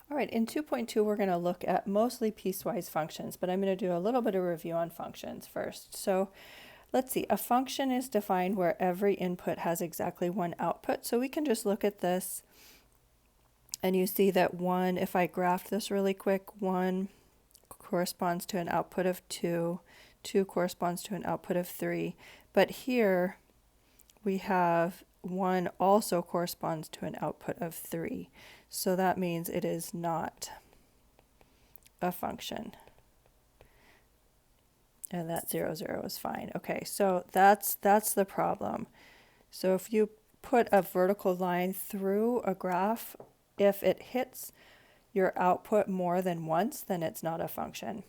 All right, in 2.2, we're going to look at mostly piecewise functions, but I'm going to do a little bit of review on functions first. So let's see, a function is defined where every input has exactly one output. So we can just look at this and you see that 1, if I graph this really quick, 1 corresponds to an output of 2, 2 corresponds to an output of 3. But here we have 1 also corresponds to an output of 3. So that means it is not a function. And that 0, 0 is fine. Okay, so that's the problem. So if you put a vertical line through a graph, if it hits your output more than once, then it's not a function.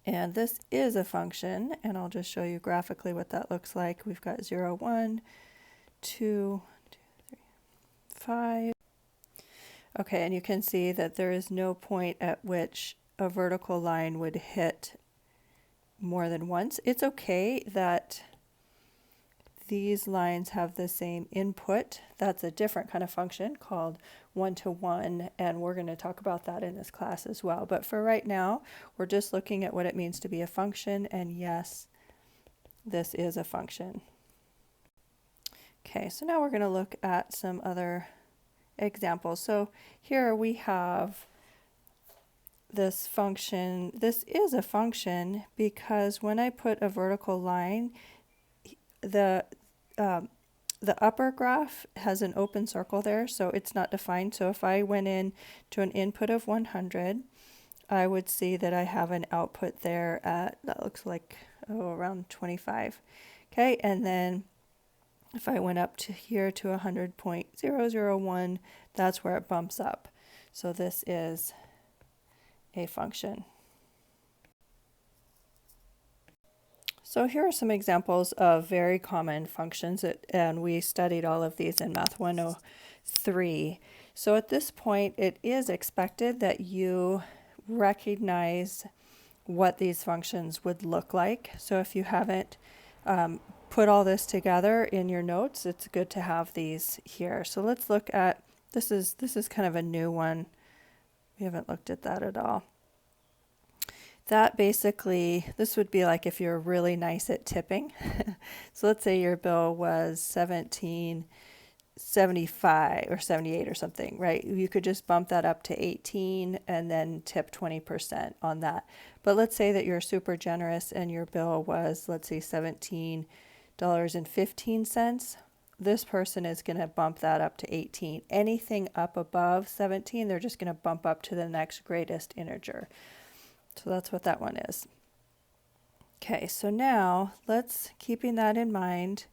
And this is a function, and I'll just show you graphically what that looks like. We've got 0, 1, 2, 3, 5. Okay, and you can see that there is no point at which a vertical line would hit more than once. It's okay that these lines have the same input. That's a different kind of function called one-to-one, and we're going to talk about that in this class as well. But for right now, we're just looking at what it means to be a function, and yes, this is a function. Okay, so now we're going to look at some other examples. So here we have this function. This is a function because when I put a vertical line, the upper graph has an open circle there, so it's not defined. So if I went in to an input of 100, I would see that I have an output there at, that looks like, around 25. Okay, and then if I went up to here to 100.001, that's where it bumps up. So this is a function. So here are some examples of very common functions, and we studied all of these in Math 103. So at this point, it is expected that you recognize what these functions would look like. So if you haven't put all this together in your notes, it's good to have these here. So let's look at, this is kind of a new one. We haven't looked at that at all. That basically, this would be like if you're really nice at tipping. So let's say your bill was $17.75 or 78 or something, right? You could just bump that up to 18 and then tip 20% on that. But let's say that you're super generous and your bill was, let's say, $17.15. This person is going to bump that up to 18. Anything up above 17, they're just going to bump up to the next greatest integer. So that's what that one is. Okay, so now keeping that in mind,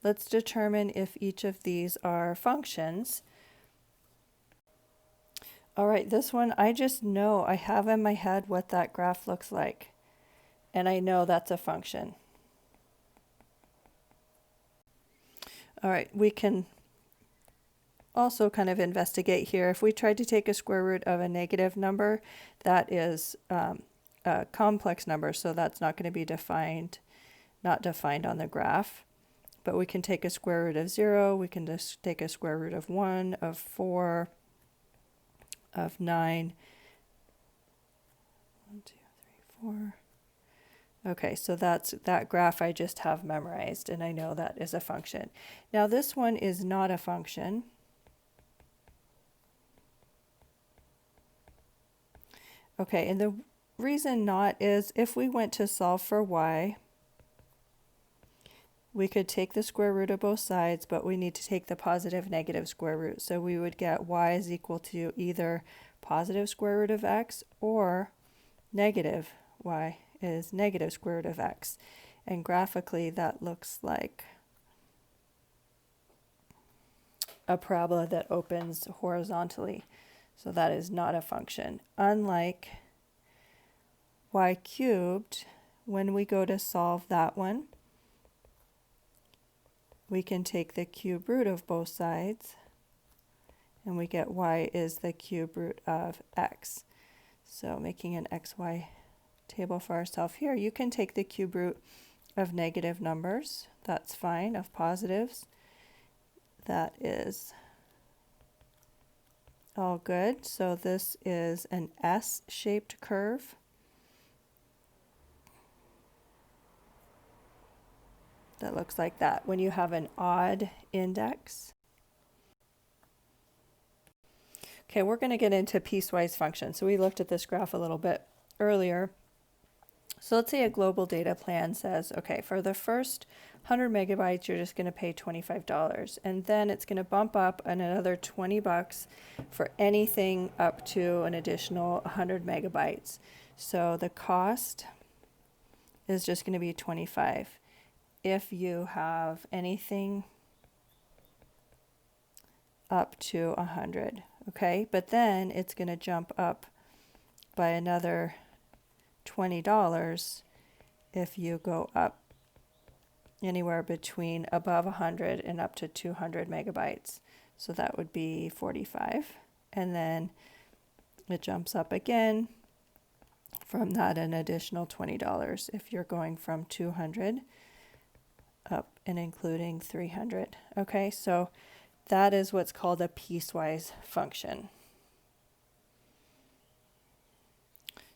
let's determine if each of these are functions. All right, this one, I just know, I have in my head what that graph looks like, and I know that's a function. All right, we can also kind of investigate here. If we tried to take a square root of a negative number, that is a complex number, so that's not going to be not defined on the graph. But we can take a square root of 0, we can just take a square root of 1, of 4, of 9. 1, 2, 3, 4. Okay, so that graph I just have memorized, and I know that is a function. Now this one is not a function. Okay, and the reason not is if we went to solve for y, we could take the square root of both sides, but we need to take the positive negative square root. So we would get y is equal to either positive square root of x or negative y is negative square root of x. And graphically that looks like a parabola that opens horizontally. So that is not a function. Unlike y cubed, when we go to solve that one, we can take the cube root of both sides, and we get y is the cube root of x. So making an xy table for ourselves here, you can take the cube root of negative numbers, that's fine, of positives, that is all good. So this is an S-shaped curve. That looks like that when you have an odd index. Okay, we're going to get into piecewise functions. So we looked at this graph a little bit earlier. So let's say a global data plan says, okay, for the first 100 megabytes, you're just going to pay $25. And then it's going to bump up another $20 for anything up to an additional 100 megabytes. So the cost is just going to be 25. If you have anything up to 100, okay? But then it's going to jump up by another $20 if you go up anywhere between above 100 and up to 200 megabytes. So that would be 45. And then it jumps up again from that an additional $20 if you're going from 200 up and including 300. Okay, so that is what's called a piecewise function.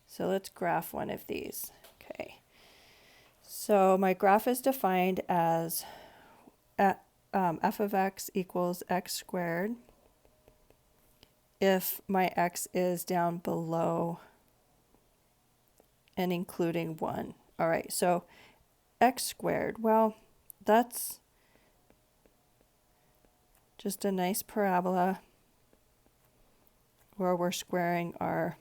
So let's graph one of these. Okay, so my graph is defined as f of x equals x squared if my x is down below and including 1. All right, so x squared, well, that's just a nice parabola where we're squaring our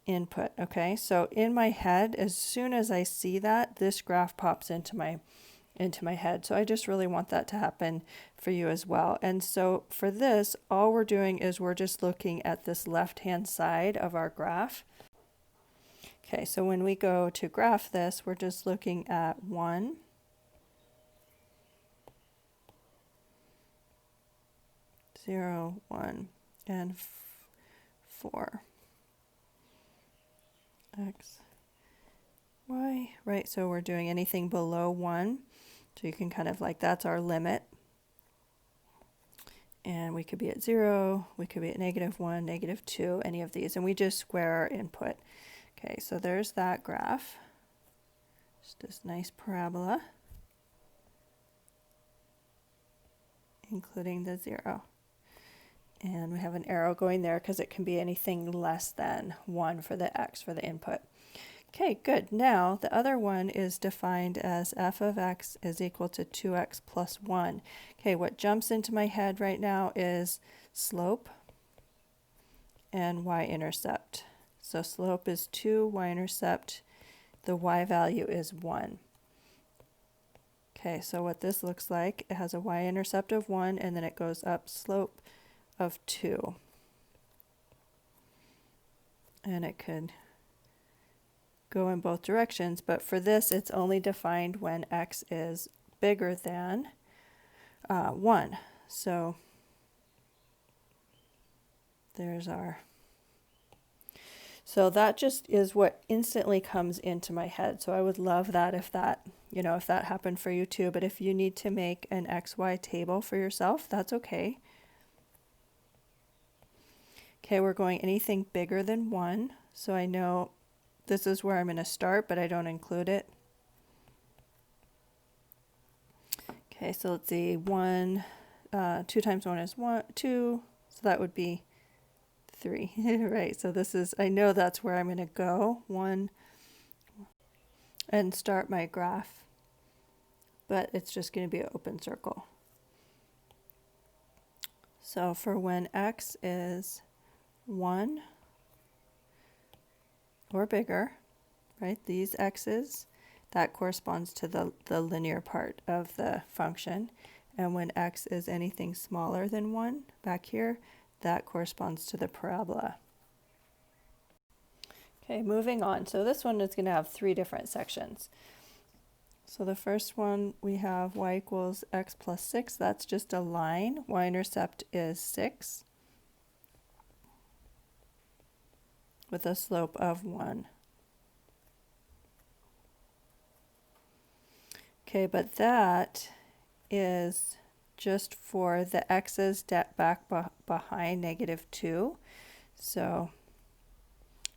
input. Okay, so in my head, as soon as I see that, this graph pops into my head. So I just really want that to happen for you as well. And so for this, all we're doing is we're just looking at this left-hand side of our graph. Okay, so when we go to graph this, we're just looking at 1, 0, 1, and 4. X, Y, right? So we're doing anything below 1. So you can kind of like, that's our limit. And we could be at 0, we could be at -1, -2, any of these. And we just square our input. Okay, so there's that graph. Just this nice parabola, including the 0. And we have an arrow going there because it can be anything less than 1 for the x, for the input. Okay, good. Now, the other one is defined as f of x is equal to 2x plus 1. Okay, what jumps into my head right now is slope and y-intercept. So slope is 2, y-intercept, the y value is 1. Okay, so what this looks like, it has a y-intercept of 1, and then it goes up slope of 2. And it could go in both directions, but for this it's only defined when x is bigger than 1. So there's our, so that just is what instantly comes into my head. So I would love that if that, you know, if that happened for you too. But if you need to make an XY table for yourself, that's okay. Okay, we're going anything bigger than 1. So I know this is where I'm going to start, but I don't include it. Okay, so let's see, 1, 2 times 1 is 1, 2, so that would be 3, right? So this is, I know that's where I'm going to go, 1, and start my graph, but it's just going to be an open circle. So for when x is 1 or bigger, right, these x's, that corresponds to the linear part of the function. And when x is anything smaller than 1, back here, that corresponds to the parabola. Okay, moving on. So this one is going to have 3 different sections. So the first one, we have y equals x plus 6. That's just a line. Y-intercept is 6. With a slope of 1. Okay, but that is just for the x's back behind -2. So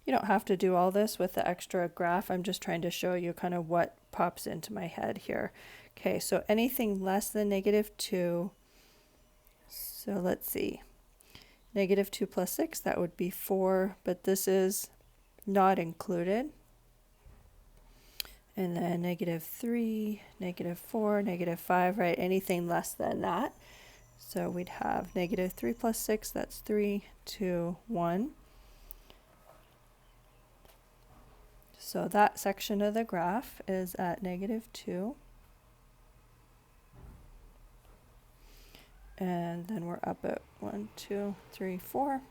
you don't have to do all this with the extra graph. I'm just trying to show you kind of what pops into my head here. Okay, so anything less than -2. So let's see. -2 plus 6, that would be 4, but this is not included. And then -3, -4, -5, right? Anything less than that. So we'd have -3 plus 6, that's 3, 2, 1. So that section of the graph is at -2. And then we're up at 1, 2, 3, 4.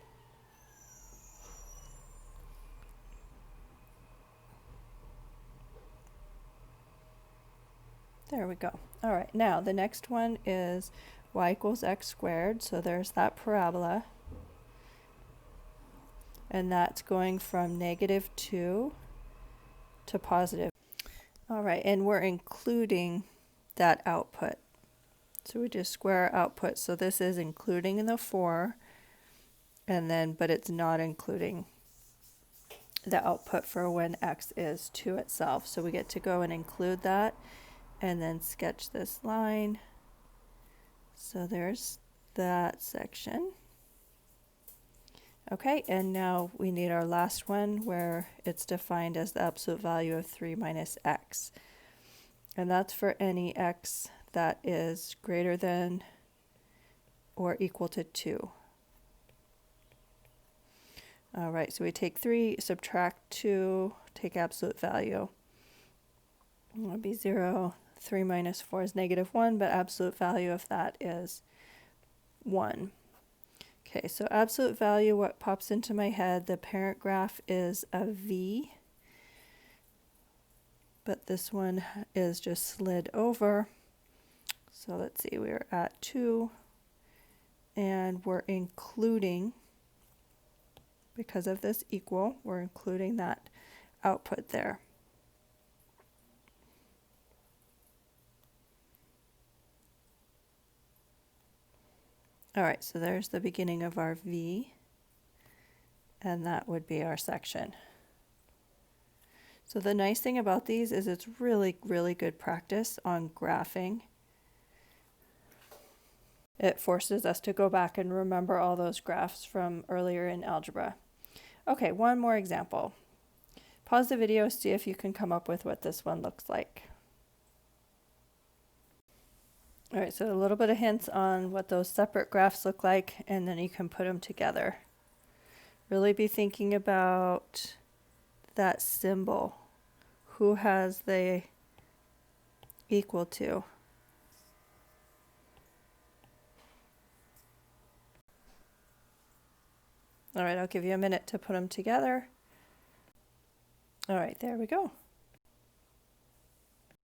There we go. All right, now the next one is y equals x squared. So there's that parabola. And that's going from -2 to positive. All right, and we're including that output. So we just square our output. So this is including the 4, and then, but it's not including the output for when x is 2 itself. So we get to go and include that, and then sketch this line. So there's that section. Okay, and now we need our last one where it's defined as the absolute value of 3 minus x. And that's for any x that is greater than or equal to 2. All right, so we take 3, subtract 2, take absolute value. It would be 0. 3 minus 4 is -1, but absolute value of that is 1. Okay, so absolute value, what pops into my head, the parent graph is a V, but this one is just slid over. So let's see, we're at 2, and we're including, because of this equal, we're including that output there. All right, so there's the beginning of our V, and that would be our section. So the nice thing about these is it's really, really good practice on graphing. It forces us to go back and remember all those graphs from earlier in algebra. Okay, one more example. Pause the video, see if you can come up with what this one looks like. All right, so a little bit of hints on what those separate graphs look like, and then you can put them together. Really be thinking about that symbol. Who has the equal to? All right, I'll give you a minute to put them together. All right, there we go.